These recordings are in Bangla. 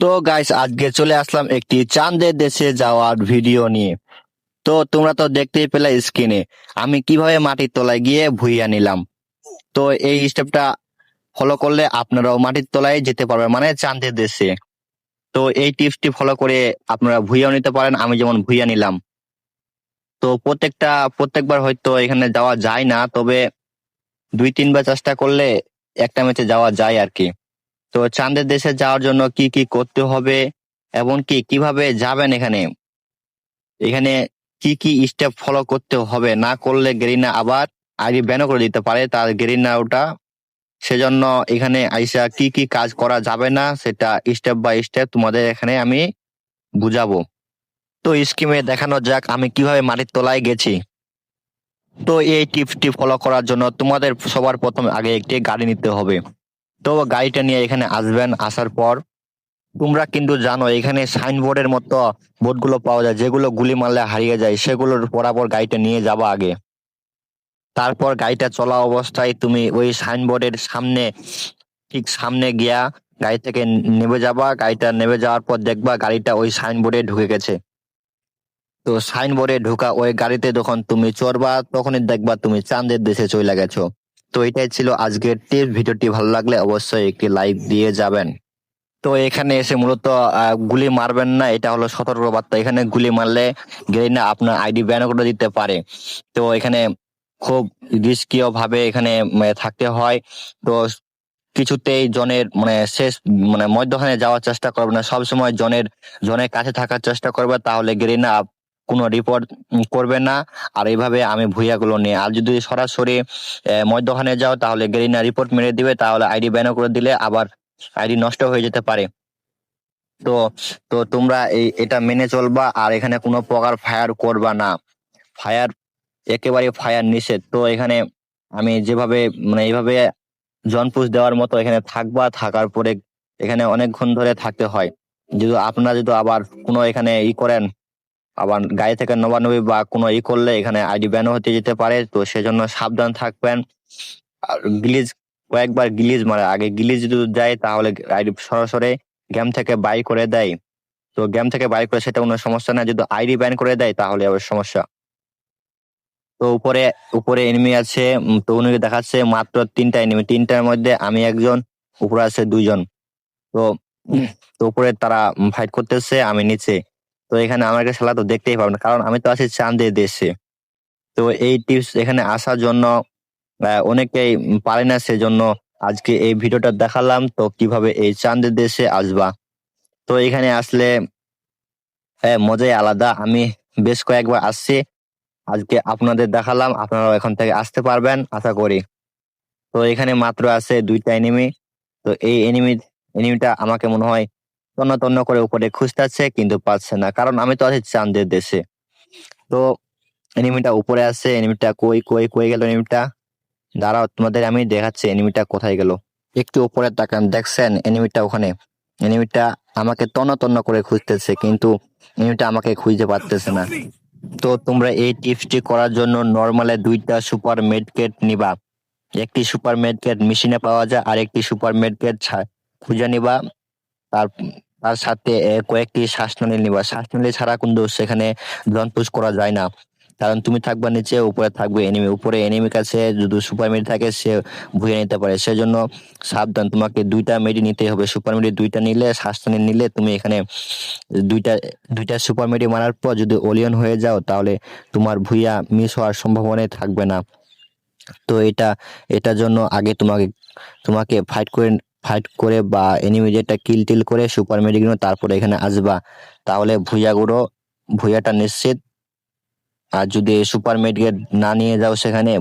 তো গাইস, আজকে চলে আসলাম একটি চাঁদের দেশে যাওয়ার ভিডিও নিয়ে। তো তোমরা তো দেখতেই পেলে স্ক্রিনে আমি কিভাবে মাটির তলায় গিয়ে ভুইয়া নিলাম। তো এই স্টেপটা ফলো করলে আপনারাও মাটির তলায় যেতে পারবেন, মানে চাঁদের দেশে। তো এই টিপসটি ফলো করে আপনারা ভুইয়াও নিতে পারেন, আমি যেমন ভুইয়া নিলাম। তো প্রত্যেকবার হয়তো এখানে যাওয়া যায় না, তবে 2-3 বার চেষ্টা করলে একটা ম্যাচে যাওয়া যায় আর কি। তো চাঁদের দেশে যাওয়ার জন্য কি কি করতে হবে এবং কিভাবে যাবেন, এখানে এখানে কি কি স্টেপ ফলো করতে হবে, না করলে গেরিনা আবার আইডি ব্যানও করে দিতে পারে তার গেরিনা ওটা। সেজন্য এখানে আইসা কি কি কাজ করা যাবে না সেটা স্টেপ বাই স্টেপ তোমাদের এখানে আমি বুঝাবো। তো স্কিমে দেখানো যাক আমি কিভাবে মাটির তলায় গেছি। তো এই টিপসটি ফলো করার জন্য তোমাদের সবার প্রথম আগে একটি গাড়ি নিতে হবে। তো গাড়িটা নিয়ে এখানে আসবেন, আসার পর তোমরা কিন্তু জানো এখানে সাইনবোর্ডের মতো বোর্ডগুলো পাওয়া যায়, যেগুলো গুলি মারলে হারিয়ে যায়, সেগুলোর বরাবর গাড়িটা নিয়ে যাবা আগে। তারপর গাড়িটা চলা অবস্থায় তুমি ওই সাইনবোর্ডের ঠিক সামনে গিয়া গাড়ি থেকে নেমে যাবা। গাড়িটা নেমে যাওয়ার পর দেখবা গাড়িটা ওই সাইনবোর্ডে ঢুকে গেছে। তো সাইনবোর্ডে ঢোকা ওই গাড়িতে যখন তুমি চড়বা তখনই দেখবা তুমি চাঁদের দেশে চলে গেছো। তো এটাই ছিল আজকের টিপস। ভিডিওটি ভালো লাগলে অবশ্যই একটি লাইক দিয়ে যাবেন। তো এখানে এসে মূলত গুলি মারবেন না, এটা হলো সতর্ক বার্তা। এখানে গুলি মারলে গেরিনা আপনার আইডি ব্যান করে দিতে পারে। তো এখানে খুব রিস্কিও ভাবে এখানে থাকতে হয়। তো কিছুতেই জনের মধ্যখানে যাওয়ার চেষ্টা করবে না, সবসময় জনের কাছে থাকার চেষ্টা করবে, তাহলে গেরিনা কোনো রিপোর্ট করবে না। আর এইভাবে আমি ভুইয়াগুলো নিয়ে, আর যদি সরাসরি মধ্যখানে যাও তাহলে গেরিনা রিপোর্ট মেরে দিবে, তাহলে আইডি ব্যান করে দিলে আবার আইডি নষ্ট হয়ে যেতে পারে। তো তো তোমরা এটা মেনে চলবা, আর এখানে কোনো প্রকার ফায়ার করবা না। ফায়ার একেবারে ফায়ার নিষেধ। তো এখানে আমি যেভাবে এইভাবে জনপুষ দেওয়ার মতো এখানে থাকবা, থাকার পরে এখানে অনেকক্ষণ ধরে থাকতে হয়। যদি আপনারা যদি আবার কোনো এখানে করেন, আবার গাড়ি থেকে নবানবি বা কোনো করলে এখানে আইডি ব্যান হতে যেতে পারে। তো সেজন্য সাবধান থাকবেন। আর কয়েকবার গিলিজ মারে, আগে গিলিজ যদি যায় তাহলে আইডি সরাসরি গেম থেকে বাই করে দেয়। তো গেম থেকে বাই করে সেটা কোনো সমস্যা না, যদি আইডি ব্যান করে দেয় তাহলে আবার সমস্যা। তো উপরে উপরে এনিমি আছে, তো উনি দেখাচ্ছে মাত্র 3টা এনিমি, 3টার মধ্যে আমি একজন, উপরে আছে 2জন। তো তো উপরে তারা ফাইট করতেছে, আমি নিচে। তো এখানে আমাকে খেলা তো দেখতেই পাবেন, কারণ আমি তো আছি চাঁদের দেশে। তো এই টিপস এখানে আসার জন্য অনেকেই পারে না, সেজন্য আজকে এই ভিডিওটা দেখালাম। তো কিভাবে এই চাঁদের দেশে আসবা, তো এখানে আসলে মজাই আলাদা। আমি বেশ কয়েকবার আসছি, আজকে আপনাদের দেখালাম, আপনারাও এখন থেকে আসতে পারবেন আশা করি। তো এখানে মাত্র আছে 2টা এনিমি। তো এই এনিমিটা আমাকে মনে হয় তন্ন তন্ন করে উপরে খুঁজতেছে, কিন্তু পাচ্ছে না, কারণ আমি তো আছি চাঁদের দেশে। তো এনিমিটা উপরে আছে, এনিমিটা কই কই কই গেল এনিমিটা? দাঁড়াও, তোমাদের আমি দেখাচ্ছি এনিমিটা কোথায় গেল। একটু উপরে তাকান, দেখছেন এনিমিটা? ওখানে এনিমিটা আমাকে তন্ন তন্ন করে খুঁজতেছে, কিন্তু এনিমিটা আমাকে খুঁজতে পারতেছে না। তো তোমরা এই টিপসটি করার জন্য নরমালে 2টা সুপার মেডকেট নিবা। একটি সুপার মেডকেট মেশিনে পাওয়া যায়, আর একটি সুপার মেডকেট খুঁজে নিবা। তার তার সাথে কয়েকটি শ্বাসনালী নিবা। শ্বাসনালী ছাড়া কিন্তু সেখানে জন পুশ করা যায় না, কারণ তুমি থাকবা নিচে, উপরে থাকবে এনিমি। উপরে এনিমির কাছে যদি সুপার মেডি থাকে সে ভুয়ে নিতে পারে, সেজন্য সাবধান। তোমাকে 2টা মেডি নিতে হবে। সুপার মেডি 2টা নিলে, শ্বাসনালী নিলে তুমি এখানে দুইটা দুইটা সুপার মেডি মারার পর যদি ওলিয়ন হয়ে যাও তাহলে তোমার ভুইয়া মিস হওয়ার সম্ভাবনাই থাকবে না। তো এটার জন্য আগে তোমাকে তোমাকে ফাইট করে বা এনিমি যেটা কিল টিল করে সুপার মেডিকেল, তারপরে এখানে আসবা, তাহলে ভুইয়াটা নিশ্চিত। আর যদি সুপার মেডিকেট না নিয়ে যাও সেখানে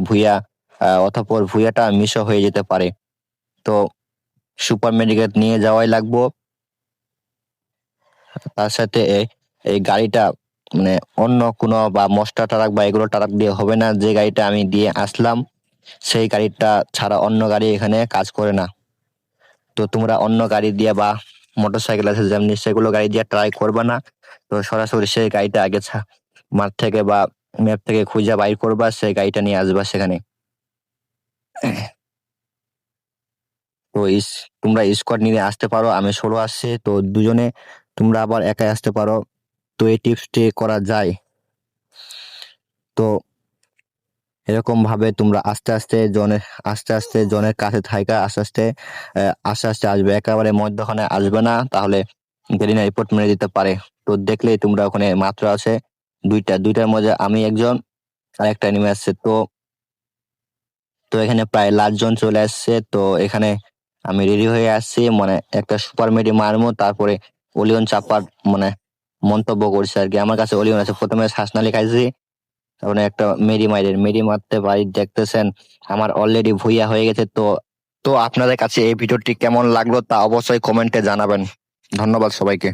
অতঃপর ভুইয়াটা মিসও হয়ে যেতে পারে। তো সুপার মেডিকেট নিয়ে যাওয়াই লাগবো। তার সাথে এই গাড়িটা অন্য কোনো বা মস্টার ট্রাক বা এগুলো ট্রাক দিয়ে হবে না। যে গাড়িটা আমি দিয়ে আসলাম সেই গাড়িটা ছাড়া অন্য গাড়ি এখানে কাজ করে না। তো তোমরা অন্য গাড়ি দিয়ে বা মোটরসাইকেল আছে যেমনি, সেগুলো গাড়ি দিয়ে ট্রাই করবা না। তো সরাসরি সেই গাড়িটা আগে মাঠ থেকে বা ম্যাপ থেকে খুঁজে বাইর করবা, সেই গাড়িটা নিয়ে আসবা সেখানে। তো তোমরা স্কোয়াড নিয়ে আসতে পারো, আমি সোলো আসছি, তো দুজনে তোমরা আবার একাই আসতে পারো। তো এই টিপসটি করা যায়। তো এরকম ভাবে তোমরা আস্তে আস্তে জনের কাছে থাকা, আস্তে আস্তে আসবে, একেবারে মধ্যখানে আসবে না, তাহলে গেরিনা রিপোর্ট মেরে দিতে পারে। তো দেখলেই তোমরা ওখানে মাত্র আছে দুইটার মধ্যে আমি একজন আর একটা এনিমি আসছে। তো তো এখানে প্রায় লাস্ট জন চলে আসছে। তো এখানে আমি রেডি হয়ে আসছি, মানে একটা সুপার মেডি মারবো, তারপরে ওলিয়ন চাপার মানে মন্তব্য করছে আর কি। আমার কাছে ওলিয়ন আছে, প্রথমে শ্বাসনালী খাইছি, তারপরে একটা মেডি মারতে পারি, দেখতেছেন আমার অলরেডি ভুইয়া হয়ে গেছে। তো তো আপনাদের কাছে এই ভিডিওটি কেমন লাগলো তা অবশ্যই কমেন্টে জানাবেন। ধন্যবাদ সবাইকে।